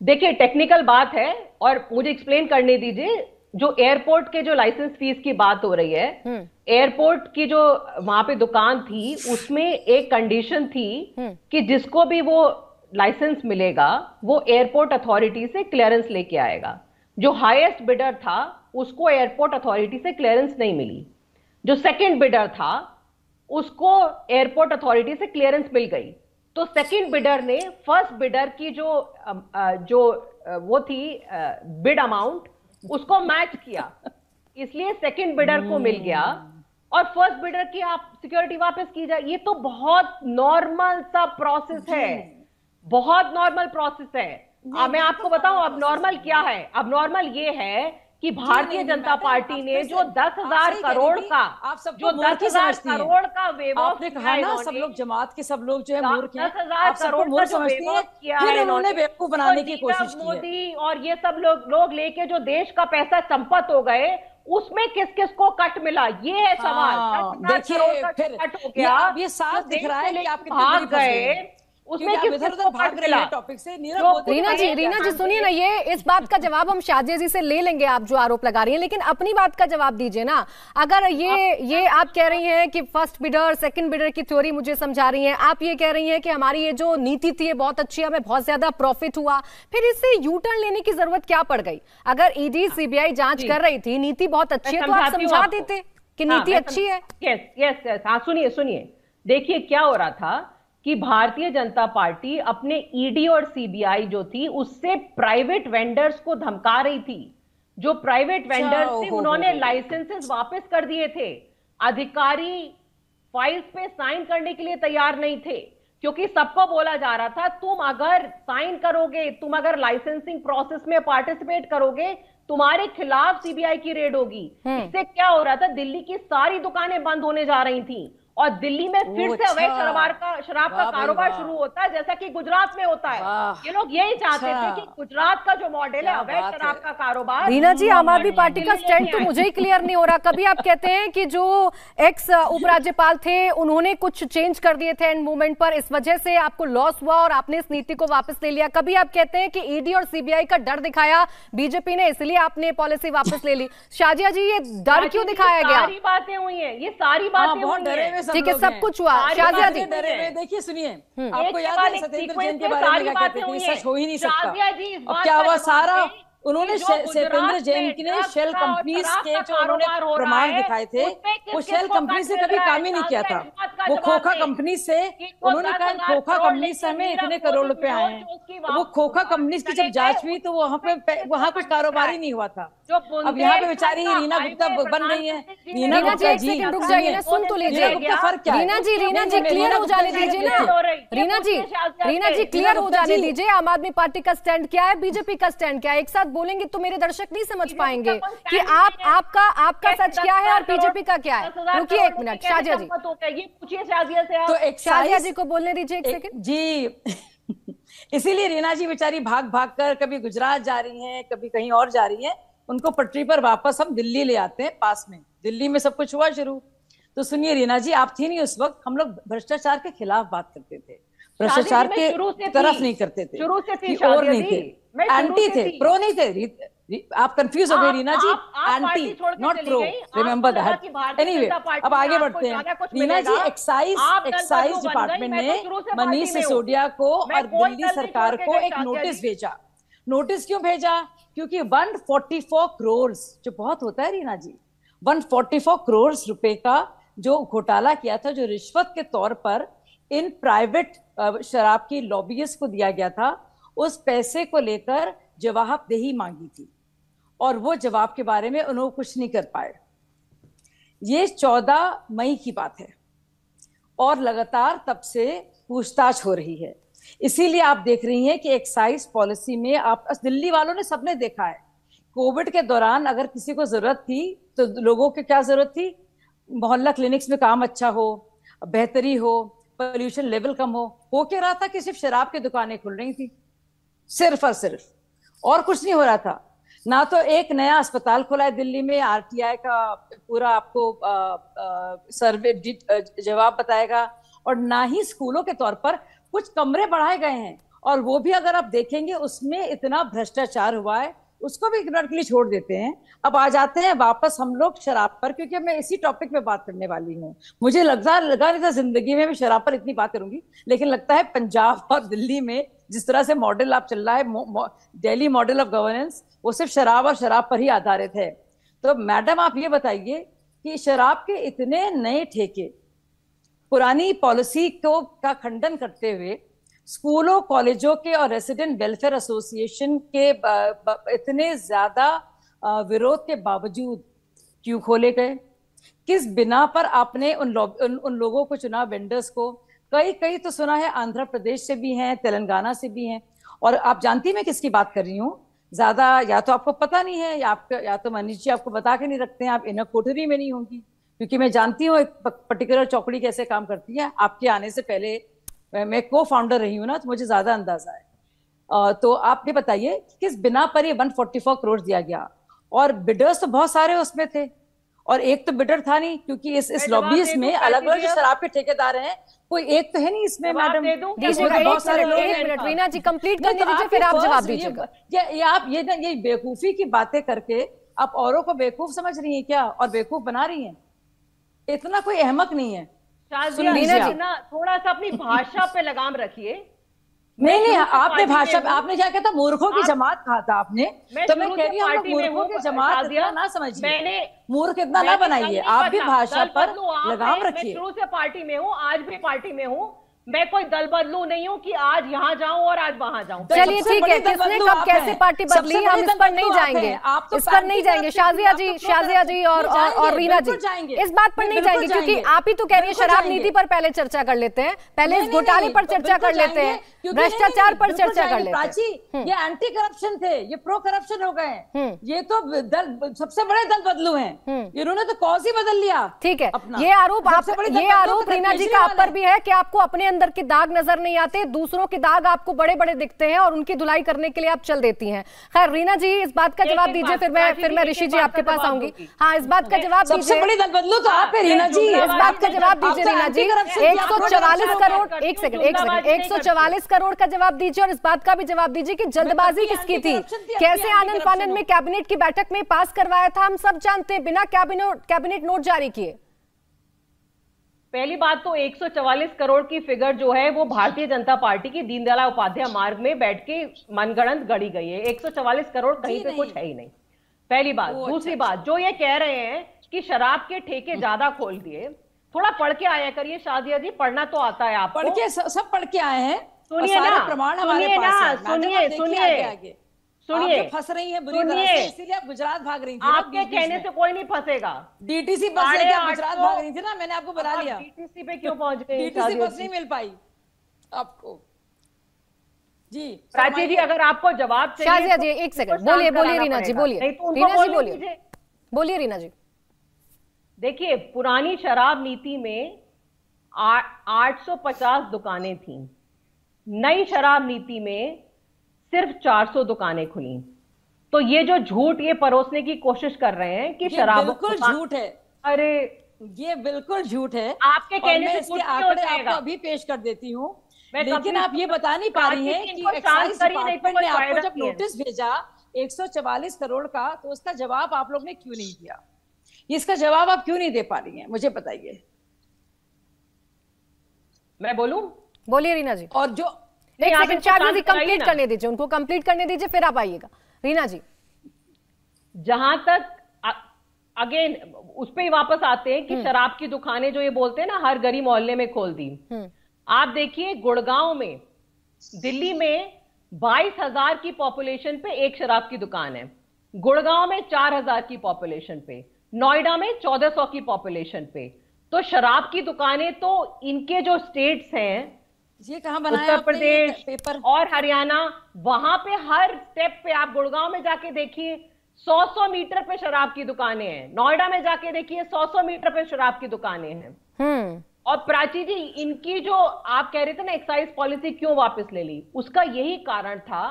देखिए, टेक्निकल बात है और मुझे एक्सप्लेन करने दीजिए। जो एयरपोर्ट के जो लाइसेंस फीस की बात हो रही है, एयरपोर्ट की जो वहां पे दुकान थी, उसमें एक कंडीशन थी कि जिसको भी वो लाइसेंस मिलेगा वो एयरपोर्ट अथॉरिटी से क्लियरेंस लेके आएगा। जो हाईएस्ट बिडर था उसको एयरपोर्ट अथॉरिटी से क्लियरेंस नहीं मिली, जो सेकंड बिडर था उसको एयरपोर्ट अथॉरिटी से क्लियरेंस मिल गई। तो सेकंड बिडर ने फर्स्ट बिडर की जो वो थी बिड अमाउंट, उसको मैच किया, इसलिए सेकंड बिडर को मिल गया और फर्स्ट बिडर की आप सिक्योरिटी वापस की जाए। ये तो बहुत नॉर्मल सा प्रोसेस है, बहुत नॉर्मल प्रोसेस है। मैं आपको बताऊं अब नॉर्मल क्या है। अब नॉर्मल ये है कि भारतीय जनता पार्टी ने जो 10,000 करोड़ का, जो 10,000 करोड़ का वेव ऑफ कहा ना, सब लोग जमात के सब लोग जो है मूर्ख हैं, 10,000 करोड़ का जो वेव ऑफ किया है, इन्होंने बेवकूफ बनाने की कोशिश की है। मोदी और ये सब लोग लेके जो देश का पैसा चंपत हो गए, उसमें किस किस को कट मिला, ये है सवाल। देखिए फिर कट हो गया, ये साफ दिख रहा है कि आपके भाग गए, उसमें किस को भाग मिला टॉपिक से। रीना जी सुनिए ना, ये इस बात का जवाब हम शाजिया जी से ले लेंगे, आप जो आरोप लगा रही हैं, लेकिन अपनी बात का जवाब दीजिए ना। अगर ये आप कह रही हैं कि फर्स्ट बिडर सेकंड बिडर की थ्योरी मुझे समझा रही हैं, आप ये कह रही हैं कि हमारी ये जो नीति थी बहुत अच्छी है, हमें बहुत ज्यादा प्रॉफिट हुआ, फिर इससे यू टर्न लेने की जरूरत क्या पड़ गई? अगर ईडी सीबीआई जांच कर रही थी, नीति बहुत अच्छी है, तो आप समझा देते कि नीति अच्छी है। यस, हाँ सुनिए, देखिए क्या हो रहा था कि भारतीय जनता पार्टी अपने ईडी और सीबीआई जो थी उससे प्राइवेट वेंडर्स को धमका रही थी। जो प्राइवेट वेंडर्स थे उन्होंने लाइसेंसेस वापस कर दिए थे। अधिकारी फाइल्स पे साइन करने के लिए तैयार नहीं थे, क्योंकि सबको बोला जा रहा था तुम अगर साइन करोगे, तुम अगर लाइसेंसिंग प्रोसेस में पार्टिसिपेट करोगे, तुम्हारे खिलाफ सीबीआई की रेड होगी। इससे क्या हो रहा था, दिल्ली की सारी दुकानें बंद होने जा रही थी और दिल्ली में फिर से अवैध शराब का कारोबार शुरू होता है, जैसा कि गुजरात में होता है। ये लोग यही चाहते थे कि गुजरात का जो मॉडल है अवैध शराब का कारोबार। रीना जी, आम आदमी पार्टी का स्टैंड तो मुझे ही क्लियर नहीं हो रहा। कभी आप कहते हैं कि जो एक्स उपराज्यपाल थे उन्होंने कुछ चेंज कर दिए थे एंड मूवमेंट पर, इस वजह से आपको लॉस हुआ और आपने इस नीति को वापस ले लिया। कभी आप कहते हैं कि ईडी और सीबीआई का डर दिखाया बीजेपी ने, इसलिए आपने पॉलिसी वापस ले ली। शाजिया जी, ये डर क्यों दिखाया गया? सारी बातें हुई है, ये सारी बातें हुई है, ठीक है, सब कुछ हुआ। शाजिया जी देखिए, सुनिए, आपको याद है सत्येंद्र जैन के बारे में क्या कहते थे, सच हो ही नहीं सकता। और क्या हुआ, सारा उन्होंने सत्येंद्र जैन ने शेल कंपनीज के जो उन्होंने प्रमाण दिखाए थे, वो शेल कंपनी से कभी काम ही नहीं किया था। वो खोखा कंपनी से, उन्होंने कहा खोखा कंपनी से हमें इतने करोड़ रुपए आए हैं। वो खोखा कंपनी की जब जांच हुई तो वहां कुछ कारोबार ही नहीं हुआ था। अब यहाँ पे बेचारी रीना गुप्ता बन रही है। रीना जी, एक सेकंड रुक जाइए ना, सुन तो लीजिए। रीना जी क्लियर हो जाने दीजिए ना। रीना जी क्लियर हो जाने दीजिए। आम आदमी पार्टी का स्टैंड क्या है, बीजेपी का स्टैंड क्या है, एक साथ बोलेंगे तो मेरे दर्शक नहीं समझ पाएंगे कि आपका सच क्या है और बीजेपी का क्या है। रुकिए एक मिनट, शाजिया जी, ये पूछिए शाजिया से। तो शाजिया जी को बोलने दीजिए एक सेकंड जी। इसीलिए रीना जी बेचारी भाग भाग कर कभी गुजरात जा रही हैं, कभी कहीं और जा रही हैं। उनको पटरी पर वापस हम दिल्ली ले आते हैं, पास में दिल्ली में सब कुछ हुआ शुरू। तो सुनिए रीना जी, आप थी नहीं उस वक्त, हम लोग भ्रष्टाचार के खिलाफ बात करते थे, भ्रष्टाचार के तरफ नहीं करते थे, शुरू से थी, और नहीं थे, एंटी थे, प्रो नहीं थे। आप कंफ्यूज हो गए Reena ji, anti not pro, remember that. Anyway, अब आगे बढ़ते हैं। रीना जी, एक्साइज डिपार्टमेंट ने मनीष सिसोदिया को और दिल्ली सरकार को एक नोटिस भेजा। नोटिस क्यों भेजा? क्योंकि 144 करोड़, जो बहुत होता है रीना जी, 144 करोड़ रुपए का जो घोटाला किया था, जो रिश्वत के तौर पर इन प्राइवेट शराब की लॉबियस्ट को दिया गया था, उस पैसे को लेकर जवाबदेही मांगी थी और वो जवाब के बारे में उन्होंने कुछ नहीं कर पाए। ये 14 मई की बात है और लगातार तब से पूछताछ हो रही है। इसीलिए आप देख रही हैं कि एक्साइज पॉलिसी में आप, दिल्ली वालों ने सबने देखा है, कोविड के दौरान अगर किसी को जरूरत थी तो लोगों की क्या जरूरत थी, मोहल्ला क्लिनिक्स में काम अच्छा हो, बेहतरी हो, पोल्यूशन लेवल कम हो क्या रहा था कि सिर्फ शराब की दुकानें खुल रही थी, सिर्फ और सिर्फ, और कुछ नहीं हो रहा था। ना तो एक नया अस्पताल खुला है दिल्ली में, आरटीआई का पूरा आपको सर्वे जवाब बताएगा, और ना ही स्कूलों के तौर पर कुछ कमरे बढ़ाए गए हैं, और वो भी अगर आप देखेंगे उसमें इतना भ्रष्टाचार हुआ है, उसको भी इग्नोर के लिए छोड़ देते हैं। अब आ जाते हैं वापस हम लोग शराब पर, क्योंकि मैं इसी टॉपिक पे बात करने वाली हूँ। मुझे लगा नहीं था जिंदगी में मैं शराब पर इतनी बात करूंगी, लेकिन लगता है पंजाब और दिल्ली में जिस तरह से मॉडल आप चल रहा है, दिल्ली मॉडल ऑफ गवर्नेंस, वो सिर्फ शराब और शराब पर ही आधारित है। तो मैडम आप ये बताइए कि शराब के इतने नए ठेके, पुरानी पॉलिसी को का खंडन करते हुए स्कूलों, कॉलेजों के और रेसिडेंट वेलफेयर एसोसिएशन के इतने ज्यादा विरोध के बावजूद क्यों खोले गए? किस बिना पर आपने उन लोगों को चुना, वेंडर्स को? कई तो सुना है आंध्र प्रदेश से भी हैं, तेलंगाना से भी हैं, और आप जानती मैं किसकी बात कर रही हूँ ज्यादा, या तो आपको पता नहीं है या तो मनीष जी आपको बता के नहीं रखते हैं, आप इनर कोठरी में नहीं होंगी, क्योंकि मैं जानती हूँ एक पर्टिकुलर चौकड़ी कैसे काम करती है। आपके आने से पहले मैं को फाउंडर रही हूँ ना, तो मुझे ज्यादा अंदाजा है। तो आप ये बताइए किस बिना पर ये 144 करोड़ दिया गया? और बिडर्स तो बहुत सारे उसमें थे, और एक तो बिडर था नहीं, क्योंकि इस लॉबीज में अलग अलग जो शराब के ठेकेदार हैं, कोई एक तो है नहीं इसमें। मैडम बहुत सारे लोग। रीना जी कंप्लीट करने दीजिए, फिर आप जवाब दीजिएगा। आप ये बेवकूफी की बातें करके आप औरों को बेवकूफ समझ रही हैं क्या, और बेवकूफ बना रही हैं? इतना कोई अहमक नहीं है। थोड़ा सा अपनी भाषा पे लगाम रखिए। नहीं, आपने भाषा, आपने क्या कहता, मूर्खों की जमात कहा था आपने, तो मैं कह रही हूँ मूर्खों की जमात इतना ना समझिए, मूर्ख इतना ना बनाइए, आप भी भाषा पर लगाम रखिए। शुरू से पार्टी में हूँ, आज भी पार्टी में हूँ, मैं कोई दल बदलू नहीं हूँ कि आज यहाँ जाऊं और आज वहां जाऊं। चलिए ठीक है, किसने कब कैसे पार्टी बदली हम इस पर नहीं जाएंगे, इस पर नहीं जाएंगे। शाजिया जी और रीना जी इस बात पर नहीं जाएंगे, क्योंकि आप ही तो कह रही है शराब नीति पर पहले चर्चा कर लेते हैं, पहले इस घोटाले पर चर्चा कर लेते हैं, भ्रष्टाचार पर चर्चा कर लेते हैं। ये एंटी करप्शन थे, ये प्रो करप्शन हो गए, ये तो दल सबसे बड़े दल बदलू हैं, इन्होंने तो कौज ही बदल लिया। ठीक है, ये आरोप रीना जी का आप पर भी है कि आपको अपने अंदर के दाग नजर नहीं आते, दूसरों के दाग आपको बड़े बड़े दिखते हैं और उनकी धुलाई करने के लिए आप चल देती हैं। खैर रीना जी इस बात का जवाब दीजिए, फिर मैं ऋषि जी आपके पास आऊंगी। हाँ, इस बात का जवाब दीजिए, सबसे बड़ी दल बदलू तो आप है रीना जी, इस बात का जवाब दीजिए रीना जी। 144 करोड़, एक सेकंड 144 करोड़ का जवाब दीजिए और इस बात का भी जवाब दीजिए कि जल्दबाजी किसकी थी, कैसे आनन फानन में कैबिनेट की बैठक में पास करवाया था, हम सब जानते हैं, बिना कैबिनेट नोट जारी किए। पहली बात तो 144 करोड़ की फिगर जो है वो भारतीय जनता पार्टी की दीनदयाल उपाध्याय मार्ग में बैठ के मनगढ़ंत गढ़ी गई है। 144 करोड़ कहीं पे कुछ है ही नहीं, पहली बात। दूसरी बात, जो ये कह रहे हैं कि शराब के ठेके ज्यादा खोल दिए, थोड़ा पढ़ के आया करिए शादिया जी, पढ़ना तो आता है आपको। पढ़ के सब पढ़ के आए हैं, सुनिए ना, प्रमाण हमारे पास है। सुनिए, फंस रही है बुरी तरह से, इसीलिए आप गुजरात भाग रही थी। आपके कहने से कोई नहीं फंसेगा। डीटीसी बस लेके आप गुजरात भाग रही थी ना, मैंने आपको बुला लिया। डीटीसी पे क्यों पहुंच गई? डीटीसी बस नहीं मिल पाई आपको। जी प्राची जी, अगर आपको जवाब चाहिए शाजिया जी एक सेकंड बोलिए रीना जी, बोलिए रीना जी, बोलिए रीना जी। देखिए, पुरानी शराब नीति में 850 दुकानें थी, नई शराब नीति में सिर्फ 400 दुकानें खुली। तो ये जो झूठ ये परोसने की कोशिश कर रहे हैं कि शराब बिल्कुल झूठ है, अरे ये बिल्कुल झूठ है। आपके कहने से इसके आंकड़े आपको अभी पेश कर देती हूँ, लेकिन आप ये बता नहीं पा रही हैं कि एक्साइज डिपार्टमेंट ने आपको जब नोटिस भेजा 144 करोड़ का, तो उसका जवाब आप लोग ने क्यों नहीं दिया? इसका जवाब आप क्यों नहीं दे पा रही हैं, मुझे बताइए। मैं बोलूं? बोलिए रीना जी। और जो कंप्लीट करने दीजिए, उनको कंप्लीट करने दीजिए, फिर आप आइएगा। रीना जी, जहां तक अगेन उस पे ही वापस आते हैं कि शराब की दुकानें जो ये बोलते हैं ना हर गली मोहल्ले में खोल दी। आप देखिए, गुड़गांव में, दिल्ली में 22,000 की पॉपुलेशन पे एक शराब की दुकान है, गुड़गांव में 4,000 की पॉपुलेशन पे, नोएडा में 1400 की पॉपुलेशन पे। तो शराब की दुकानें तो इनके जो स्टेट्स हैं, ये कहां बनाया उत्तर प्रदेश पेपर और हरियाणा, वहां पे हर स्टेप पे, आप गुड़गांव में जाके देखिए 100 मीटर पे शराब की दुकानें हैं, नोएडा में जाके देखिए 100 मीटर पे शराब की दुकानें हैं। और प्राची जी, इनकी जो आप कह रहे थे ना एक्साइज पॉलिसी क्यों वापस ले ली, उसका यही कारण था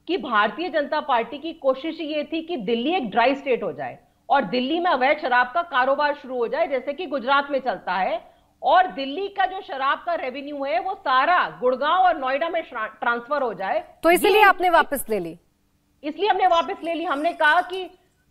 कि भारतीय जनता पार्टी की कोशिश ये थी कि दिल्ली एक ड्राई स्टेट हो जाए और दिल्ली में अवैध शराब का कारोबार शुरू हो जाए, जैसे कि गुजरात में चलता है, और दिल्ली का जो शराब का रेवेन्यू है वो सारा गुड़गांव और नोएडा में ट्रांसफर हो जाए। तो इसलिए आपने वापस ले ली? इसलिए हमने वापस ले ली। हमने कहा कि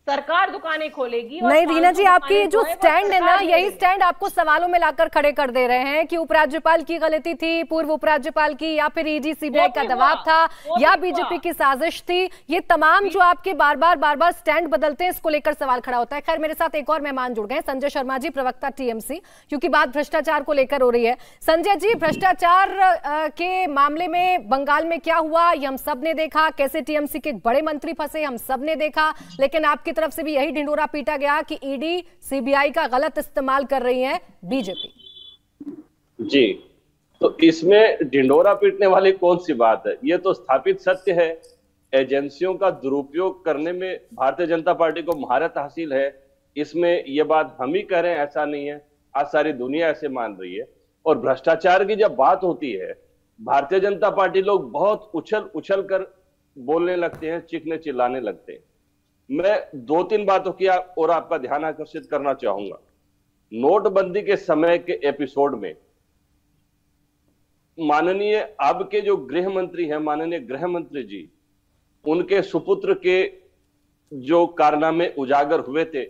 सरकार दुकानें खोलेगी। नहीं रीना जी, आपकी जो स्टैंड है ना, यही स्टैंड आपको सवालों में लाकर खड़े कर दे रहे हैं कि उपराज्यपाल की गलती थी, पूर्व उपराज्यपाल की, या फिर ईडी सीबीआई का दबाव था, या बीजेपी की साजिश थी। ये तमाम जो आपके बार बार स्टैंड बदलते हैं, इसको लेकर सवाल खड़ा होता है। खैर, मेरे साथ एक और मेहमान जुड़ गए, संजय शर्मा जी, प्रवक्ता टीएमसी, क्योंकि बात भ्रष्टाचार को लेकर हो रही है। संजय जी, भ्रष्टाचार के मामले में बंगाल में क्या हुआ ये हम सब ने देखा, कैसे टीएमसी के बड़े मंत्री फंसे हम सब ने देखा, लेकिन आपकी तरफ से भी यही ढिंडोरा पीटा गया कि ईडी सीबीआई का गलत इस्तेमाल कर रही है बीजेपी। जी, तो इसमें ढिंडोरा पीटने वाली कौन सी बात है? ये तो स्थापित सत्य है। एजेंसियों का दुरुपयोग करने में भारतीय जनता पार्टी को महारत हासिल है। इसमें ये बात हम ही कह रहे हैं, ऐसा नहीं है, आज सारी दुनिया ऐसे मान रही है। और भ्रष्टाचार की जब बात होती है, भारतीय जनता पार्टी लोग बहुत उछल कर बोलने लगते हैं, चीखने चिल्लाने लगते हैं। मैं 2-3 बातों की और आपका ध्यान आकर्षित करना चाहूंगा। नोटबंदी के समय के एपिसोड में माननीय अब के जो गृह मंत्री हैं, माननीय गृह मंत्री जी, उनके सुपुत्र के जो कारनामे उजागर हुए थे,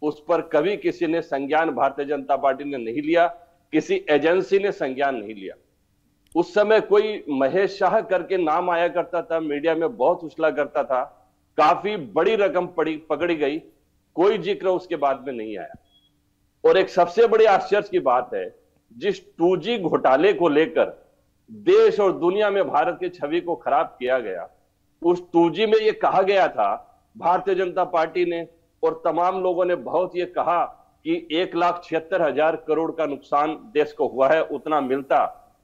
उस पर कभी किसी ने संज्ञान भारतीय जनता पार्टी ने नहीं लिया, किसी एजेंसी ने संज्ञान नहीं लिया। उस समय कोई महेश शाह करके नाम आया करता था, मीडिया में बहुत उछला करता था, काफी बड़ी रकम पकड़ी गई, कोई जिक्र उसके बाद में नहीं आया। और एक सबसे बड़ी आश्चर्य की बात है, जिस 2G घोटाले को लेकर देश और दुनिया में भारत की छवि को खराब किया गया। उस 2G में ये कहा गया था, भारतीय जनता पार्टी ने और तमाम लोगों ने बहुत ये कहा कि 1,76,000 करोड़ का नुकसान देश को हुआ है, उतना मिलता,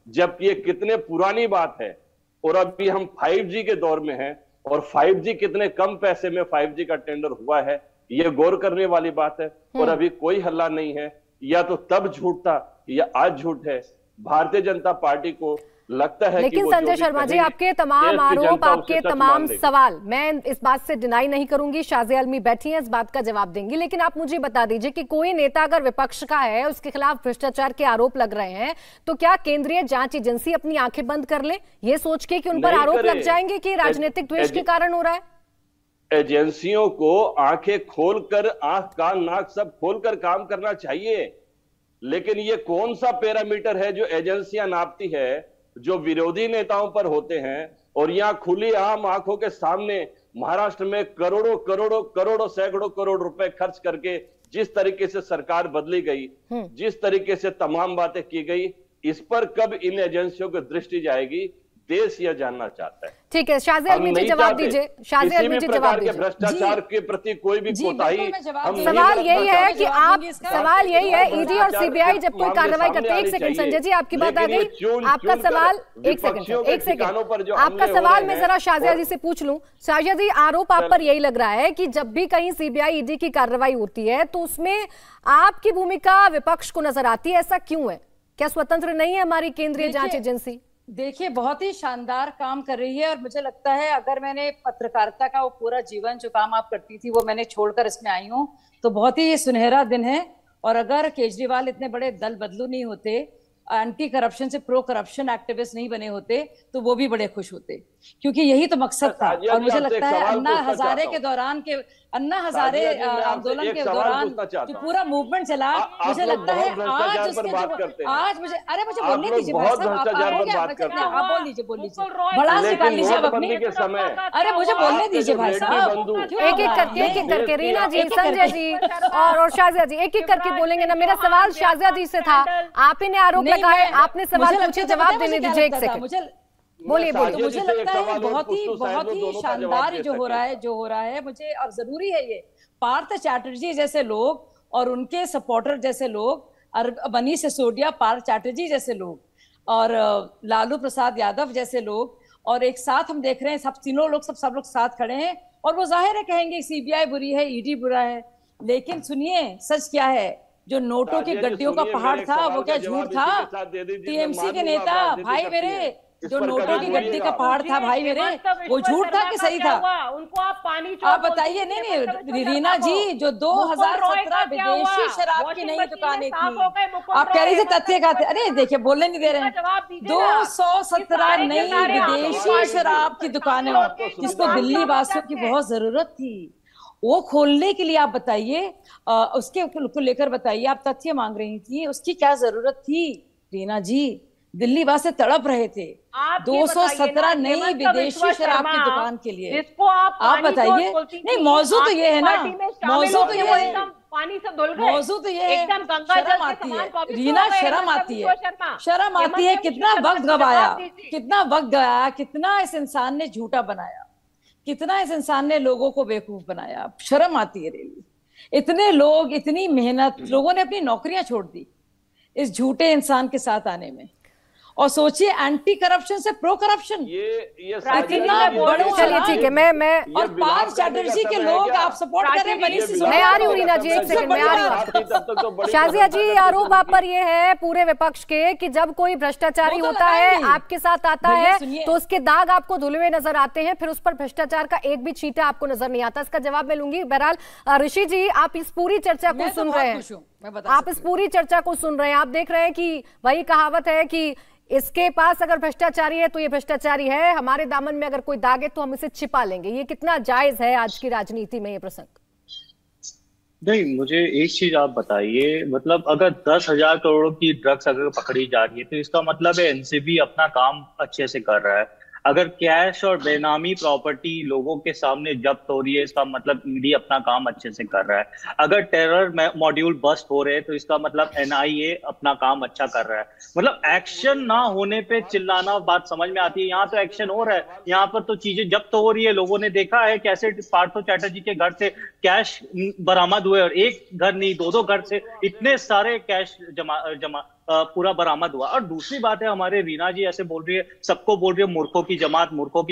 जबकि ये कितने पुरानी बात है। और अभी हम 5G के दौर में हैं और 5G कितने कम पैसे में 5G का टेंडर हुआ है, ये गौर करने वाली बात है। और अभी कोई हल्ला नहीं है, या तो तब झूठ था या आज झूठ है। भारतीय जनता पार्टी को लगता है लेकिन कि संजय शर्मा जी, आपके तमाम आरोप, आपके तमाम सवाल, मैं इस बात से डिनाई नहीं करूंगी, शाज़िया आलमी बैठी हैं, इस बात का जवाब देंगी। लेकिन आप मुझे बता दीजिए कि कोई नेता अगर विपक्ष का है, उसके खिलाफ भ्रष्टाचार के आरोप लग रहे हैं, तो क्या केंद्रीय जांच एजेंसी अपनी आंखें बंद कर ले, ये सोच के कि उन पर आरोप लग जाएंगे कि राजनीतिक द्वेष के कारण हो रहा है? एजेंसियों को आंखें खोलकर, आंख कान नाक सब खोलकर काम करना चाहिए। लेकिन ये कौन सा पैरामीटर है जो एजेंसियां नापती है, जो विरोधी नेताओं पर होते हैं? और यहां खुली आम आंखों के सामने महाराष्ट्र में करोड़ों करोड़ों करोड़ों सैकड़ों करोड़ रुपए खर्च करके जिस तरीके से सरकार बदली गई, जिस तरीके से तमाम बातें की गई, इस पर कब इन एजेंसियों की दृष्टि जाएगी, देश यह जानना चाहता है। ठीक है, शाज़िया आलमी जी जवाब दीजिए। शाज़िया आलमी जी जवाब दीजिए। भ्रष्टाचार के प्रति कोई भी कोताही, सवाल यही है कि आप, सवाल यही है, ईडी और सीबीआई जब कोई कार्रवाई करते हैं, एक सेकंड संजय जी, आपकी बात आ गई, आपका सवाल, एक सेकंड, आपका सवाल मैं जरा शाज़िया जी से पूछ लूं। शाज़िया जी, आरोप आप पर यही लग रहा है कि जब भी कहीं सीबीआई ईडी की कार्रवाई होती है तो उसमें आपकी भूमिका विपक्ष को नजर आती है, ऐसा क्यों है? क्या स्वतंत्र नहीं है हमारी केंद्रीय जांच एजेंसी? देखिए, बहुत ही शानदार काम कर रही है और मुझे लगता है अगर मैंने पत्रकारिता का वो पूरा जीवन जो काम आप करती थी वो मैंने छोड़कर इसमें आई हूँ, तो बहुत ही सुनहरा दिन है। और अगर केजरीवाल इतने बड़े दल बदलू नहीं होते, एंटी करप्शन से प्रो करप्शन एक्टिविस्ट नहीं बने होते, तो वो भी बड़े खुश होते, क्योंकि यही तो मकसद था। और मुझे लगता है अन्ना हजारे के दौरान के, अन्ना हजारे आंदोलन के दौरान जो पूरा मूवमेंट चला, मुझे लगता है आज उसके, आज मुझे, अरे मुझे बोलने दीजिए भाई साहब, आप बोल लीजिए, बड़ा निकाल लीजिए आप अपनी, अरे मुझे बोलने दीजिए भाई साहब, एक एक करके रीना जी, संजय जी और शाज़िया जी एक एक करके बोलेंगे ना। मेरा सवाल शाज़िया जी से था, आप ही ने आरोप लगाए, आपने सवाल पूछे, जवाब देने दीजिए, एक सेकंड, बोलिए बोलिए। मुझे लगता है बहुत ही शानदार जो हो रहा है मुझे, और जरूरी है ये। पार्थ चैटर्जी जैसे लोग और उनके सपोर्टर जैसे लोग, मनीष सिसोदिया, पार्थ चैटर्जी जैसे लोग और लालू प्रसाद यादव जैसे लोग, और एक साथ हम देख रहे हैं सब तीनों लोग, सब लोग साथ खड़े हैं। और वो जाहिर है कहेंगे सीबीआई बुरी है, ईडी बुरा है, लेकिन सुनिए सच क्या है, जो नोटों की गड्डियों का पहाड़ था वो क्या झूठ था? टीएमसी के नेता भाई मेरे, जो नोटों की गड्डी का पहाड़ था भाई मेरे, वो झूठ था कि सही था? उनको आप पानी आप बताइए। नहीं रीना जी, जो 2017 विदेशी शराब की नई दुकानें थी, आप कह रही थी तथ्य का, अरे देखिए बोलने नहीं दे रहे हैं। 217 नई विदेशी शराब की दुकानें जिसको दिल्ली वासियों की बहुत जरूरत थी, वो खोलने के लिए आप बताइए, उसके को लेकर बताइए, आप तथ्य मांग रही थी, उसकी क्या जरूरत थी? रीना जी, दिल्ली वासी तड़प रहे थे 217 नई विदेशी शराब की दुकान के लिए। जिसको आप बताइए। नहीं, मौजू तो ये है ना, मौजू तो ये है, पानी से धुल गए, मौजू तो ये है, एकदम गंगा शर्म आती है रीना, शर्म आती है, शर्म आती है। कितना वक्त गवाया, कितना वक्त गया, कितना इस इंसान ने झूठा बनाया, कितना इस इंसान ने लोगों को बेवकूफ बनाया। शर्म आती है रेली। इतने लोग, इतनी मेहनत, लोगों ने अपनी नौकरियां छोड़ दी इस झूठे इंसान के साथ आने में। और सोचिए, एंटी करप्शन से प्रो करप्शन, ये चलिए ठीक है, मैं और पार्थ चैटर्जी के लोग आप सपोर्ट कर रहे हैं। मनीष सिसोदिया, मैं आ रही हूँ रीना जी, एक सेकंड मैं आ रही हूँ। शाज़िया जी, आरोप आप पर ये है पूरे विपक्ष के कि जब कोई भ्रष्टाचारी होता है, आपके साथ आता है, तो उसके दाग आपको धुले हुए नजर आते हैं, फिर उस पर भ्रष्टाचार का एक भी छींटा आपको नजर नहीं आता। इसका जवाब मैं लूंगी। बहरहाल ऋषि जी, आप इस पूरी चर्चा को सुन रहे हैं, आप इस पूरी चर्चा को सुन रहे हैं, आप देख रहे हैं कि वही कहावत है कि इसके पास अगर भ्रष्टाचारी है तो ये भ्रष्टाचारी है, हमारे दामन में अगर कोई दाग है तो हम इसे छिपा लेंगे। ये कितना जायज है आज की राजनीति में ये प्रसंग? नहीं, मुझे एक चीज आप बताइए, मतलब अगर 10,000 करोड़ की ड्रग्स अगर पकड़ी जा रही है तो इसका मतलब है एनसीबी अपना काम अच्छे से कर रहा है। अगर कैश और बेनामी प्रॉपर्टी लोगों के सामने जब्त हो रही है, इसका मतलब ईडी अपना काम अच्छे से कर रहा है। अगर टेरर मॉड्यूल बस्ट हो रहे हैं तो इसका मतलब एनआईए अपना काम अच्छा कर रहा है। मतलब एक्शन ना होने पे चिल्लाना बात समझ में आती है। यहाँ तो एक्शन हो रहा है, यहाँ पर तो चीजें जब्त हो रही है। लोगों ने देखा है कैसे पार्थो चैटर्जी के घर से कैश बरामद हुए, और एक घर नहीं, दो घर से इतने सारे कैश जमा पूरा बरामद हुआ। और दूसरी बात है, हमारे रीना जी ऐसे बोल रही है, सबको बोल रही है मूर्खों की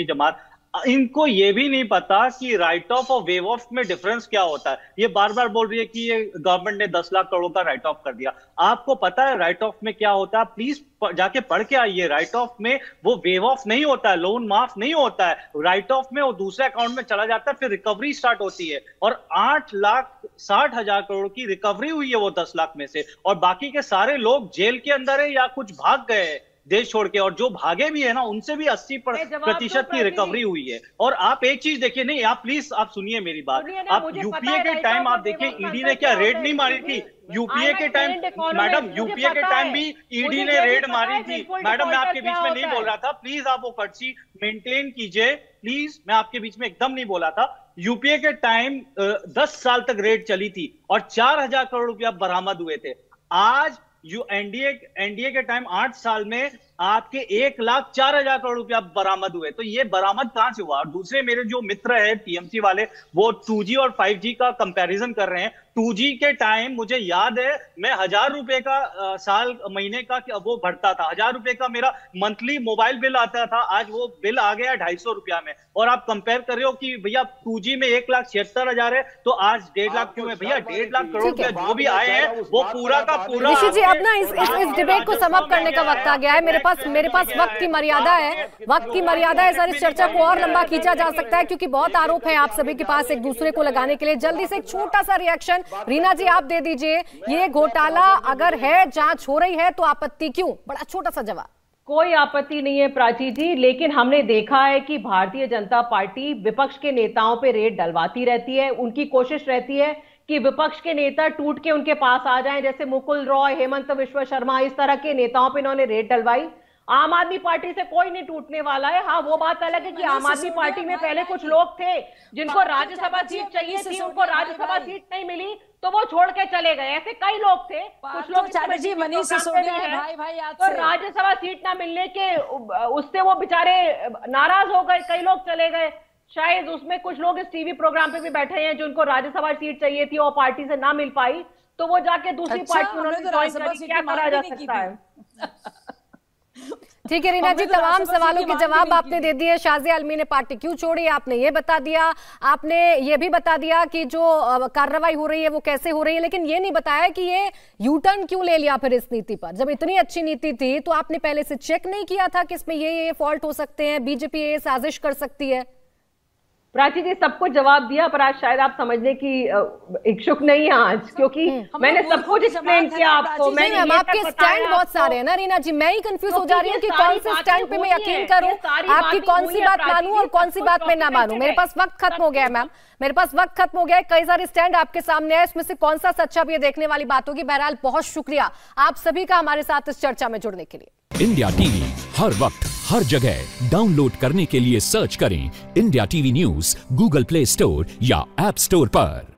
जमात। इनको ये भी नहीं पता कि राइट ऑफ और वेव ऑफ में डिफरेंस क्या होता है। ये बार बार बोल रही है कि ये गवर्नमेंट ने 10 लाख करोड़ का राइट ऑफ कर दिया। आपको पता है राइट ऑफ में क्या होता है? प्लीज जाके पढ़ के आइए। राइट ऑफ में वो वेव ऑफ नहीं होता है, लोन माफ नहीं होता है। राइट ऑफ में वो दूसरे अकाउंट में चला जाता है, फिर रिकवरी स्टार्ट होती है। और 8,60,000 करोड़ की रिकवरी हुई है वो 10 लाख में से, और बाकी के सारे लोग जेल के अंदर है या कुछ भाग गए हैं देश छोड़ के, और जो भागे भी है ना उनसे भी 80% की रिकवरी हुई है। और आप एक चीज देखिए, नहीं आप प्लीज आप सुनिए मेरी बात, आप यूपीए के टाइम आप देखिए ईडी ने क्या रेड नहीं मारी थी? यूपीए के टाइम मैडम, यूपीए के टाइम भी ईडी ने रेड मारी थी। मैडम मैं आपके बीच में नहीं बोल रहा था, प्लीज आप वो कर्सी मेंटेन कीजिए प्लीज। मैं आपके बीच में एकदम नहीं बोला था। यूपीए के टाइम 10 साल तक रेड चली थी और 4,000 करोड़ रुपया बरामद हुए थे। आज एनडीए के टाइम 8 साल में आपके 1,04,000 करोड़ रुपया बरामद हुए। तो ये बरामद कहां से हुआ? और दूसरे मेरे जो मित्र है टीएमसी वाले, वो 2G और 5G का कंपैरिजन कर रहे हैं। 2G के टाइम मुझे याद है, मैं 1,000 रुपए का साल महीने का वो भरता था। 1,000 रुपए का मेरा मंथली मोबाइल बिल आता था। आज वो बिल आ गया 250 रुपया में। और आप कंपेयर कर रहे हो कि भैया 2G में 1,76,000 है तो आज 1.5 लाख क्यों है? भैया 1.5 लाख करोड़ रुपया जो भी आए हैं वो पूरा का पूरा। ऋषि जी, अब ना इस डिबेट को समाप्त करने का वक्त आ गया है। मेरे पास वक्त की मर्यादा है। सर, इस चर्चा को और लंबा खींचा जा सकता है क्योंकि बहुत आरोप है आप सभी के पास एक दूसरे को लगाने के लिए। जल्दी से एक छोटा सा रिएक्शन रीना जी आप दे दीजिए। ये घोटाला अगर है, जांच हो रही है, तो आपत्ति क्यों? बड़ा छोटा सा जवाब। कोई आपत्ति नहीं है प्राची जी, लेकिन हमने देखा है कि भारतीय जनता पार्टी विपक्ष के नेताओं पे रेड डलवाती रहती है। उनकी कोशिश रहती है कि विपक्ष के नेता टूट के उनके पास आ जाएं, जैसे मुकुल रॉय, हेमंत विश्व शर्मा, इस तरह के नेताओं पे इन्होंने रेड डलवाई। आम आदमी पार्टी से कोई नहीं टूटने वाला है। हाँ, वो बात अलग है कि आम आदमी पार्टी में पहले कुछ लोग थे जिनको राज्यसभा सीट चाहिए थी, उनको राज्यसभा सीट नहीं मिली तो वो छोड़ के चले गए। ऐसे कई लोग थे, कुछ लोग तो राज्यसभा सीट ना मिलने के उससे वो बेचारे नाराज हो गए, कई लोग चले गए। शायद उसमें कुछ लोग इस टीवी प्रोग्राम पे भी बैठे हैं जिनको राज्यसभा सीट चाहिए थी और पार्टी से ना मिल पाई, तो वो जाके दूसरी पार्टी उन्होंने ज्वाइन करी। क्या करा जा सकता है? ठीक है रीना जी, तमाम सवालों के जवाब आपने दे दिए। शाजिया आलमी ने पार्टी क्यों छोड़ी आपने ये बता दिया, आपने ये भी बता दिया कि जो कार्रवाई हो रही है वो कैसे हो रही है, लेकिन ये नहीं बताया कि ये यू टर्न क्यों ले लिया फिर इस नीति पर। जब इतनी अच्छी नीति थी तो आपने पहले से चेक नहीं किया था कि इसमें ये फॉल्ट हो सकते हैं, बीजेपी ये साजिश कर सकती है? प्राची जी, सबको जवाब दिया, पर आज शायद आप समझने की इच्छुक नहीं है आज, क्योंकि मैंने सब कुछ एक्सप्लेन किया आपको। आपके स्टैंड बहुत सारे हैं ना रीना जी, मैं ही कंफ्यूज हो जा रही हूँ कि कौन से स्टैंड पे मैं यकीन करूं, आपकी कौन सी बात मानूं और कौन सी बात में ना मानूं। मेरे पास वक्त खत्म हो गया है मैम, मेरे पास वक्त खत्म हो गया है। कई सारे स्टैंड आपके सामने है, इसमें से कौन सा सच्चा भी देखने वाली बात होगी। बहरहाल बहुत शुक्रिया आप सभी का हमारे साथ इस चर्चा में जुड़ने के लिए। इंडिया टीवी हर वक्त हर जगह डाउनलोड करने के लिए सर्च करें India TV news Google play store या ऐप स्टोर पर।